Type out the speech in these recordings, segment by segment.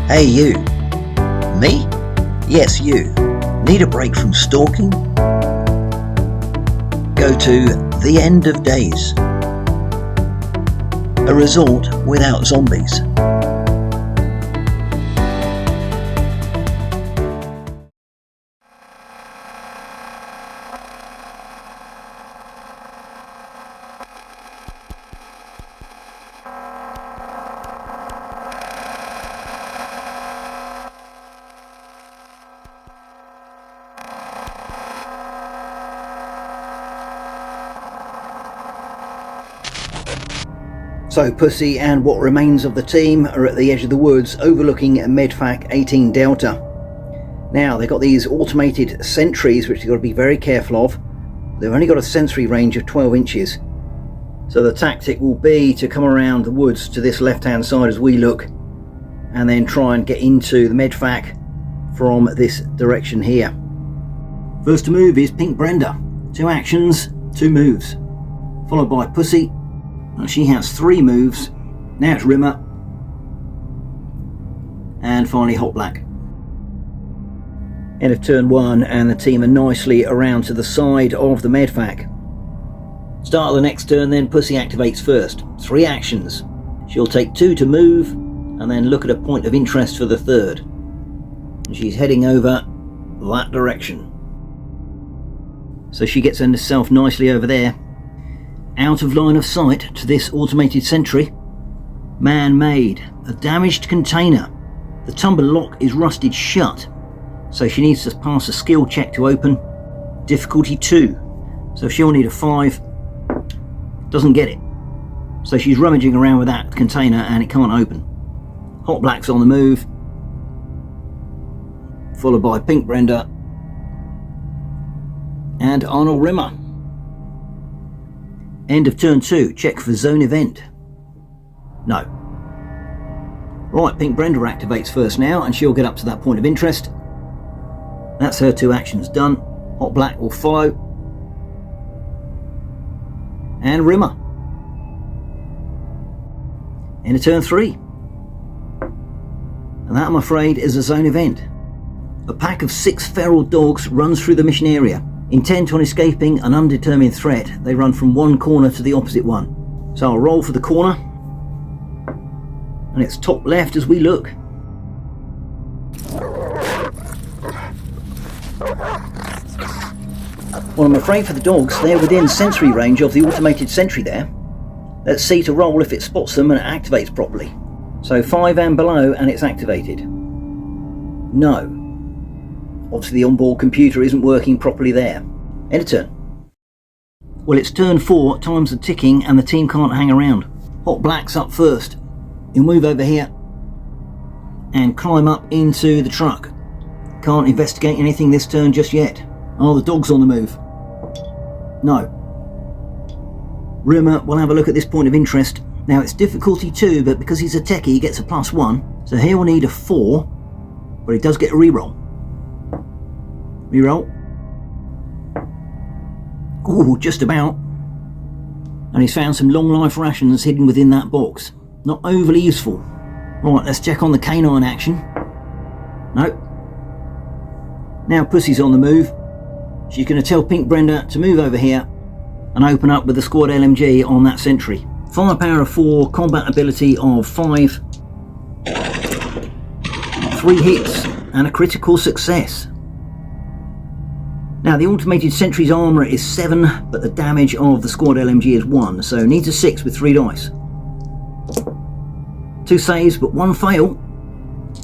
Hey you! Me? Yes, you. Need a break from stalking? Go to The End of Days, a resort without zombies. So Pussy and what remains of the team are at the edge of the woods overlooking MEDFAC 18 Delta. Now they've got these automated sentries which they've got to be very careful of. They've only got a sensory range of 12 inches. So the tactic will be to come around the woods to this left hand side as we look and then try and get into the MEDFAC from this direction here. First to move is Pink Brenda. 2 actions, 2 moves. Followed by Pussy. She has 3 moves. Now it's Rimmer. And finally Hot Black. End of turn 1 and the team are nicely around to the side of the MEDFAC. Start of the next turn then Pussy activates first. 3 actions. She'll take 2 to move and then look at a point of interest for the third. And she's heading over that direction. So she gets herself nicely over there. Out of line of sight to this automated sentry. Man-made, a damaged container. The tumbler lock is rusted shut, so she needs to pass a skill check to open. Difficulty 2, so she'll need a 5. Doesn't get it, so she's rummaging around with that container and it can't open. Hot Black's on the move, followed by Pink Brenda and Arnold Rimmer. End of turn 2, check for zone event. No. Right, Pink Brenda activates first now and she'll get up to that point of interest. That's her 2 actions done. Hot Black will follow. And Rimmer. End of turn 3. And that, I'm afraid, is a zone event. A pack of 6 feral dogs runs through the mission area. Intent on escaping an undetermined threat, they run from one corner to the opposite one. So I'll roll for the corner. And it's top left as we look. Well, I'm afraid for the dogs, they're within sensory range of the automated sentry there. Let's see to roll if it spots them and it activates properly. So 5 and below and it's activated. No. Obviously the onboard computer isn't working properly there. End of turn. Well, it's turn 4, time's are ticking and the team can't hang around. Hot Black's up first. You'll move over here and climb up into the truck. Can't investigate anything this turn just yet. Oh, the dog's on the move. No. Rimmer will have a look at this point of interest. Now it's difficulty 2, but because he's a techie he gets a +1. So here we'll need a 4, but he does get a reroll. Reroll. Ooh, just about. And he's found some long life rations hidden within that box. Not overly useful. Right, let's check on the canine action. Nope. Now Pussy's on the move. She's going to tell Pink Brenda to move over here and open up with the squad LMG on that sentry. Firepower of 4, combat ability of 5. 3 hits and a critical success. Now the automated sentry's armour is 7, but the damage of the squad LMG is 1, so needs a 6 with 3 dice. 2 saves, but 1 fail.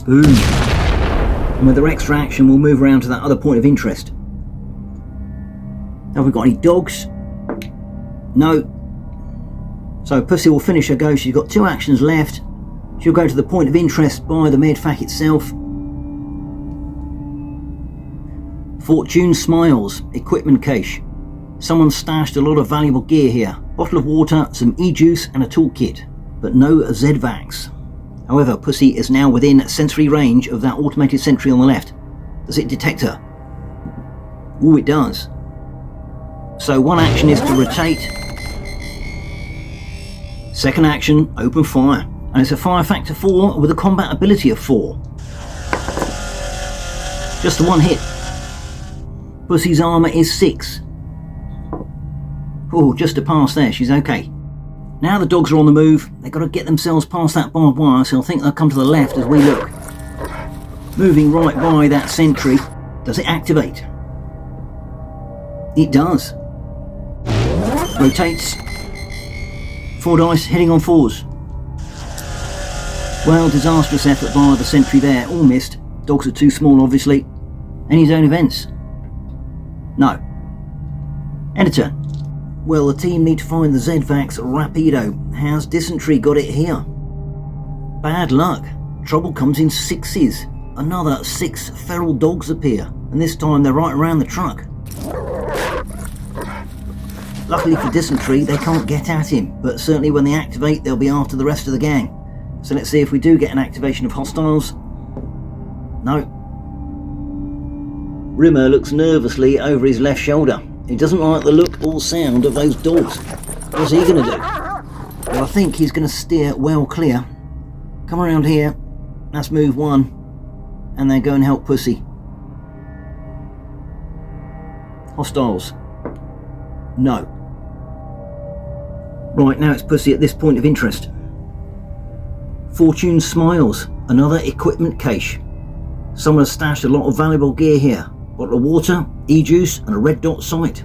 Boom. And with their extra action, we'll move around to that other point of interest. Have we got any dogs? No. So Pussy will finish her go. She's got 2 actions left. She'll go to the point of interest by the MEDFAC itself. Fortune smiles. Equipment cache. Someone stashed a lot of valuable gear here. Bottle of water, some e-juice and a toolkit. But no ZVACs. However, Pussy is now within sensory range of that automated sentry on the left. Does it detect her? Oh, it does. So one action is to rotate. Second action, open fire. And it's a fire factor 4 with a combat ability of 4. Just the one hit. Pussy's armour is 6. Oh, just a pass there, she's okay. Now the dogs are on the move. They've got to get themselves past that barbed wire, so I think they'll come to the left as we look. Moving right by that sentry. Does it activate? It does. Rotates. 4 dice, hitting on 4s. Well, disastrous effort by the sentry there. All missed. Dogs are too small, obviously. Any zone events? No. End of turn. Well, the team need to find the ZVACs rapido. How's dysentery got it here? Bad luck. Trouble comes in 6s. Another 6 feral dogs appear, and this time they're right around the truck. Luckily for dysentery, they can't get at him, but certainly when they activate, they'll be after the rest of the gang. So let's see if we do get an activation of hostiles. No. Rimmer looks nervously over his left shoulder. He doesn't like the look or sound of those dogs. What's he going to do? Well, I think he's going to steer well clear. Come around here. That's move 1. And then go and help Pussy. Hostiles. No. Right, now it's Pussy at this point of interest. Fortune smiles. Another equipment cache. Someone has stashed a lot of valuable gear here. Bottle of water, e-juice and a red dot sight.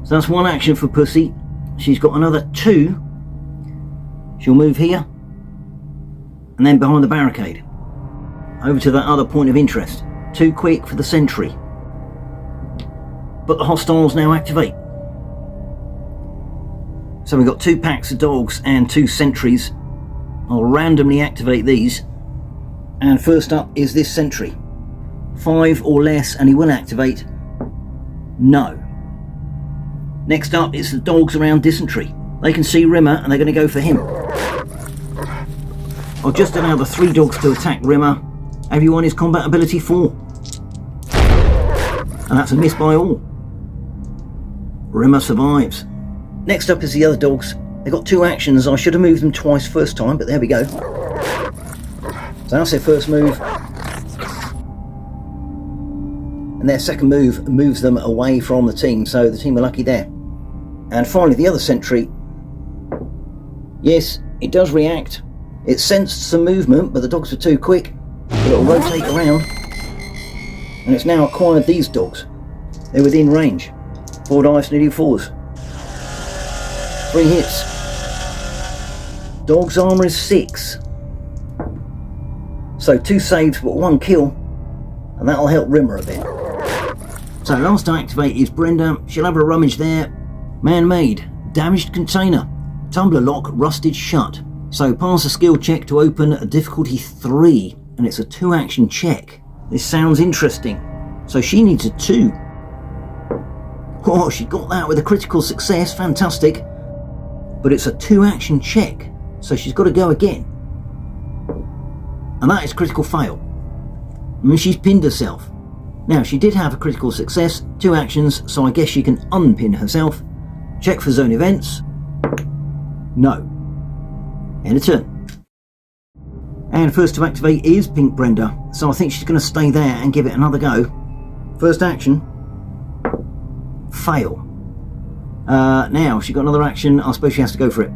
So that's one action for Pussy. She's got another 2. She'll move here. And then behind the barricade. Over to that other point of interest. Too quick for the sentry. But the hostiles now activate. So we've got 2 packs of dogs and 2 sentries. I'll randomly activate these. And first up is this sentry. 5 or less and he will activate. No. Next up is the dogs around dysentery. They can see Rimmer and they're going to go for him. I'll just allow the 3 dogs to attack Rimmer. Everyone is combat ability 4. And that's a miss by all. Rimmer survives. Next up is the other dogs. They've got 2 actions. I should have moved them twice first time, but there we go. So that's their first move. And their second move moves them away from the team, so the team are lucky there. And finally the other sentry. Yes, it does react. It sensed some movement, but the dogs are too quick. But it'll rotate around. And it's now acquired these dogs. They're within range. 4 dice, needing 4s. 3 hits. Dog's armour is 6. So 2 saves but 1 kill. And that'll help Rimmer a bit. So last to activate is Brenda. She'll have a rummage there. Man-made. Damaged container. Tumbler lock rusted shut. So pass a skill check to open a difficulty 3. And it's a 2 action check. This sounds interesting. So she needs a 2. Oh, she got that with a critical success. Fantastic. But it's a 2 action check. So she's got to go again. And that is critical fail. I mean, she's pinned herself. Now, she did have a critical success, 2 actions, so I guess she can unpin herself. Check for zone events. No. End of turn. And first to activate is Pink Brenda, so I think she's going to stay there and give it another go. First action. Fail. Now, she got another action, I suppose she has to go for it.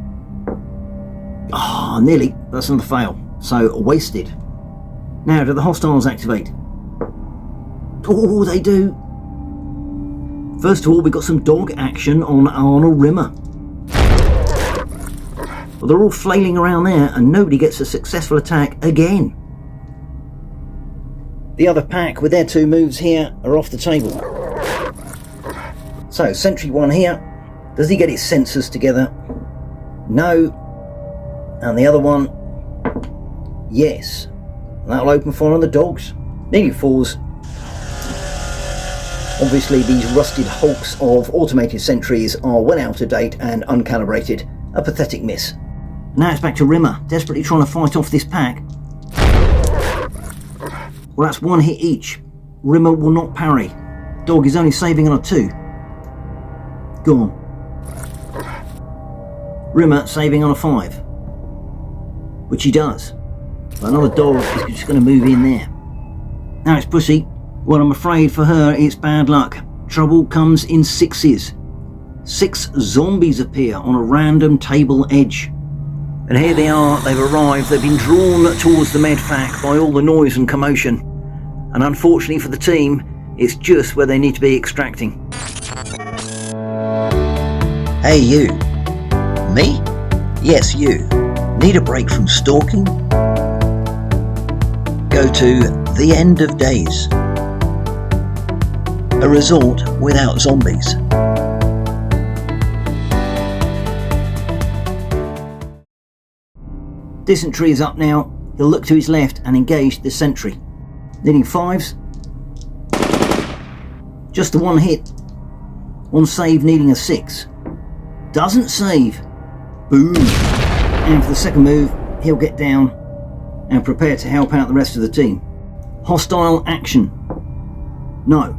Ah, nearly. That's another fail. So, wasted. Now, do the hostiles activate? Oh, they do. First of all, we've got some dog action on Arnold Rimmer. Well, they're all flailing around there and nobody gets a successful attack again. The other pack with their 2 moves here are off the table. So, sentry 1 here. Does he get his sensors together? No. And the other one? Yes. That'll open fire on the dogs. Nearly 4s. Obviously these rusted hulks of automated sentries are well out of date and uncalibrated. A pathetic miss. Now it's back to Rimmer, desperately trying to fight off this pack. Well, that's 1 hit each. Rimmer will not parry. Dog is only saving on a 2. Gone. Rimmer saving on a 5. Which he does. But another dog is just going to move in there. Now it's Pussy. Well, I'm afraid for her it's bad luck. Trouble comes in 6s. 6 zombies appear on a random table edge. And here they are, they've arrived, they've been drawn towards the MEDFAC by all the noise and commotion. And unfortunately for the team, it's just where they need to be extracting. Hey you. Me? Yes, you. Need a break from stalking? Go to The End of Days. A resort without zombies. Dysentery is up now. He'll look to his left and engage the sentry. Needing 5s. Just the 1 hit. 1 save needing a 6. Doesn't save. Boom. And for the second move, he'll get down and prepare to help out the rest of the team. Hostile action. No.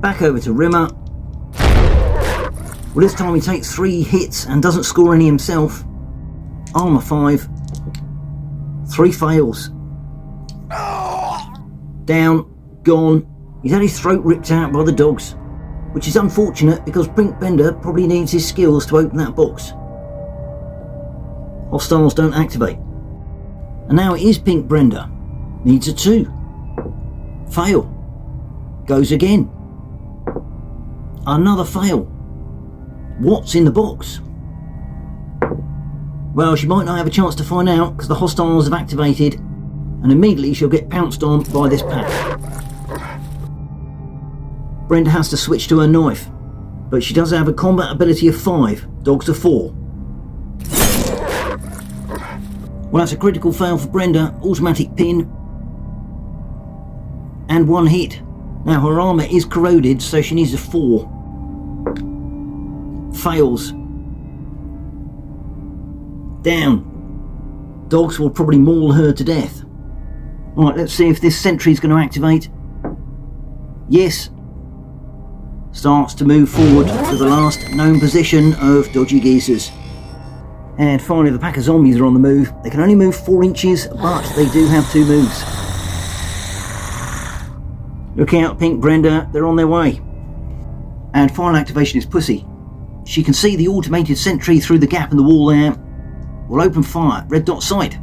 Back over to Rimmer. Well, this time he takes 3 hits and doesn't score any himself. Armour 5. 3 fails. Down. Gone. He's had his throat ripped out by the dogs. Which is unfortunate because Pink Bender probably needs his skills to open that box. Hostiles don't activate. And now it is Pink Brenda. Needs a 2. Fail. Goes again. Another fail. What's in the box? Well, she might not have a chance to find out because the hostiles have activated and immediately she'll get pounced on by this pack. Brenda has to switch to her knife, but she does have a combat ability of 5, dogs of 4. Well, that's a critical fail for Brenda, automatic pin, and 1 hit. Now her armour is corroded, so she needs a 4. Fails. Down. Dogs will probably maul her to death. Right, let's see if this sentry is going to activate. Yes. Starts to move forward to the last known position of dodgy geezers. And finally the pack of zombies are on the move. They can only move 4 inches, but they do have 2 moves. Look out, Pink Brenda, they're on their way. And final activation is Pussy. She can see the automated sentry through the gap in the wall there. Will open fire, red dot sight.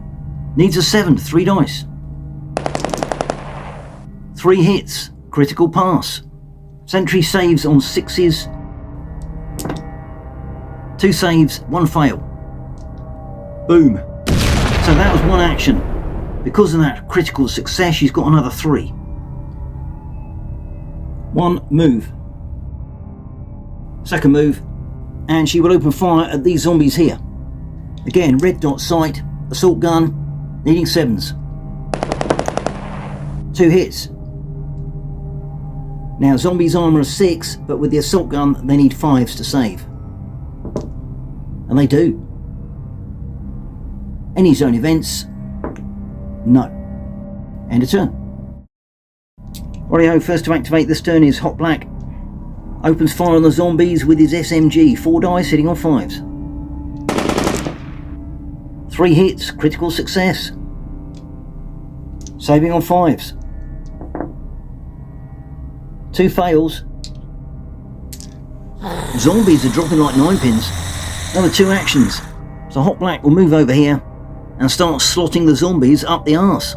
Needs a 7, 3 dice. 3 hits, critical pass. Sentry saves on 6s. 2 saves, 1 fail. Boom. So that was 1 action. Because of that critical success, she's got another 3. 1 move. Second move. And she will open fire at these zombies here. Again, red dot sight, assault gun, needing 7s. 2 hits. Now zombies armour is 6, but with the assault gun they need 5s to save. And they do. Any zone events? No. End of turn. Rightio, first to activate this turn is Hot Black. Opens fire on the zombies with his SMG, 4 dice hitting on 5s. 3 hits, critical success. Saving on 5s. 2 fails. Zombies are dropping like 9 pins. Another 2 actions. So Hot Black will move over here and start slotting the zombies up the arse.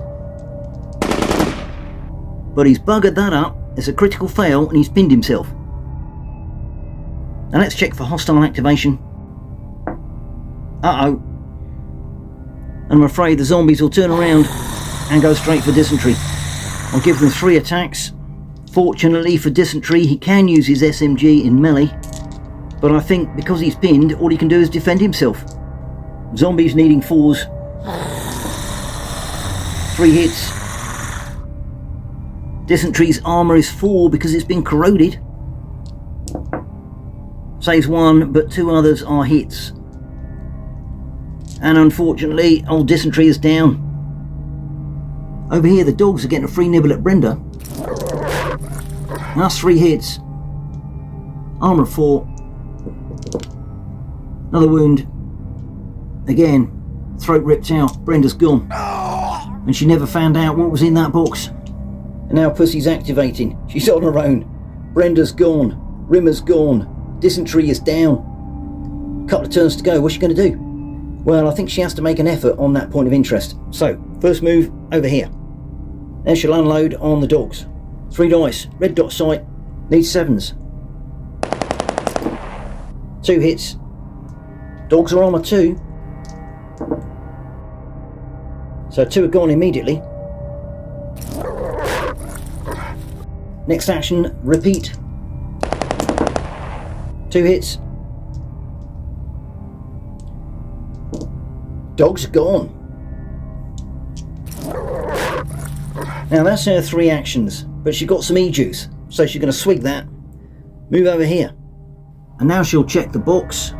But he's buggered that up. It's a critical fail and he's pinned himself. Now let's check for hostile activation. Uh-oh. And I'm afraid the zombies will turn around and go straight for dysentery. I'll give them 3 attacks. Fortunately for Dysentery, he can use his SMG in melee, but I think because he's pinned, all he can do is defend himself. Zombies needing 4s. 3 hits. Dysentry's armour is 4 because it's been corroded. Saves 1, but 2 others are hits. And unfortunately, old Dysentry is down. Over here, the dogs are getting a free nibble at Brenda. That's 3 hits. Armour 4. Another wound. Again, throat ripped out. Brenda's gone. And she never found out what was in that box. And now Pussy's activating. She's on her own. Brenda's gone. Rimmer's gone. Dysentery is down. Couple of turns to go. What's she going to do? Well, I think she has to make an effort on that point of interest. So, first move over here. Then she'll unload on the dogs. 3 dice. Red dot sight. Needs 7s. 2 hits. Dogs are armour 2. So 2 are gone immediately. Next action, repeat. 2 hits. Dogs are gone. Now that's her 3 actions, but she got some E-juice, so she's going to swig that. Move over here. And now she'll check the box.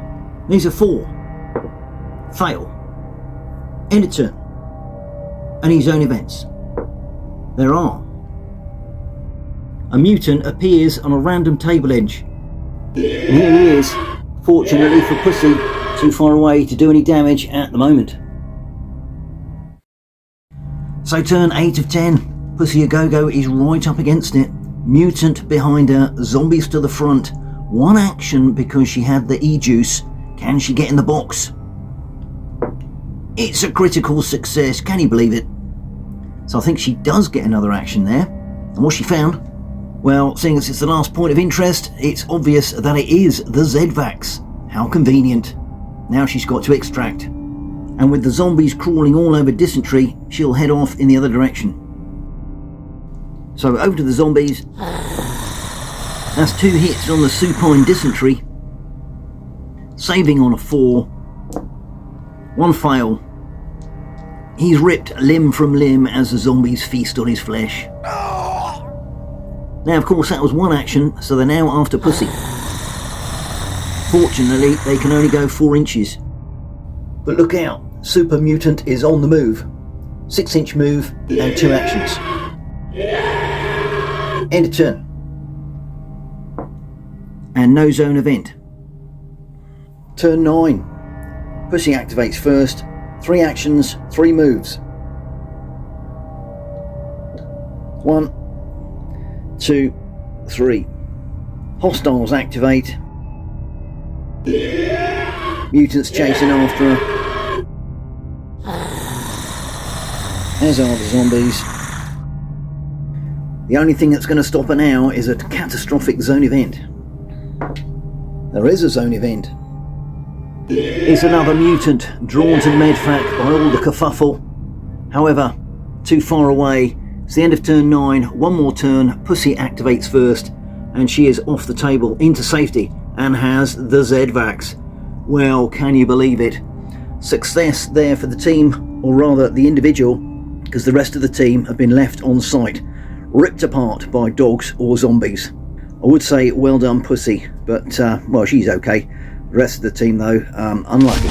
These are 4. Fail. End of turn. Any zone events? There are. A mutant appears on a random table edge. And here he is. Fortunately for Pussy, too far away to do any damage at the moment. So turn 8 of 10. Pussy A Go-Go is right up against it. Mutant behind her, zombies to the front. 1 action because she had the E-juice. Can she get in the box? It's a critical success, can you believe it? So I think she does get another action there. And what's she found? Well, seeing as it's the last point of interest, it's obvious that it is the ZVAX. How convenient. Now she's got to extract. And with the zombies crawling all over Dysentery, she'll head off in the other direction. So over to the zombies. That's 2 hits on the supine Dysentery. Saving on a 4. 1 fail. He's ripped limb from limb as the zombies feast on his flesh. Now, of course, that was 1 action, so they're now after Pussy. Fortunately, they can only go 4 inches. But look out, Super Mutant is on the move. 6-inch move and 2 actions. End of turn. And no zone event. Turn 9. Pussy activates first. 3 actions, 3 moves. 1, 2, 3. Hostiles activate. Mutants chasing after her. As are the zombies. The only thing that's going to stop her now is a catastrophic zone event. There is a zone event. It's another mutant drawn to MEDFAC by all the kerfuffle. However, too far away. It's the end of turn 9. 1 more turn. Pussy activates first, and she is off the table into safety and has the ZVAX. Well, can you believe it? Success there for the team, or rather the individual, because the rest of the team have been left on site, ripped apart by dogs or zombies. I would say well done Pussy, but well, she's okay. The rest of the team though, unlucky.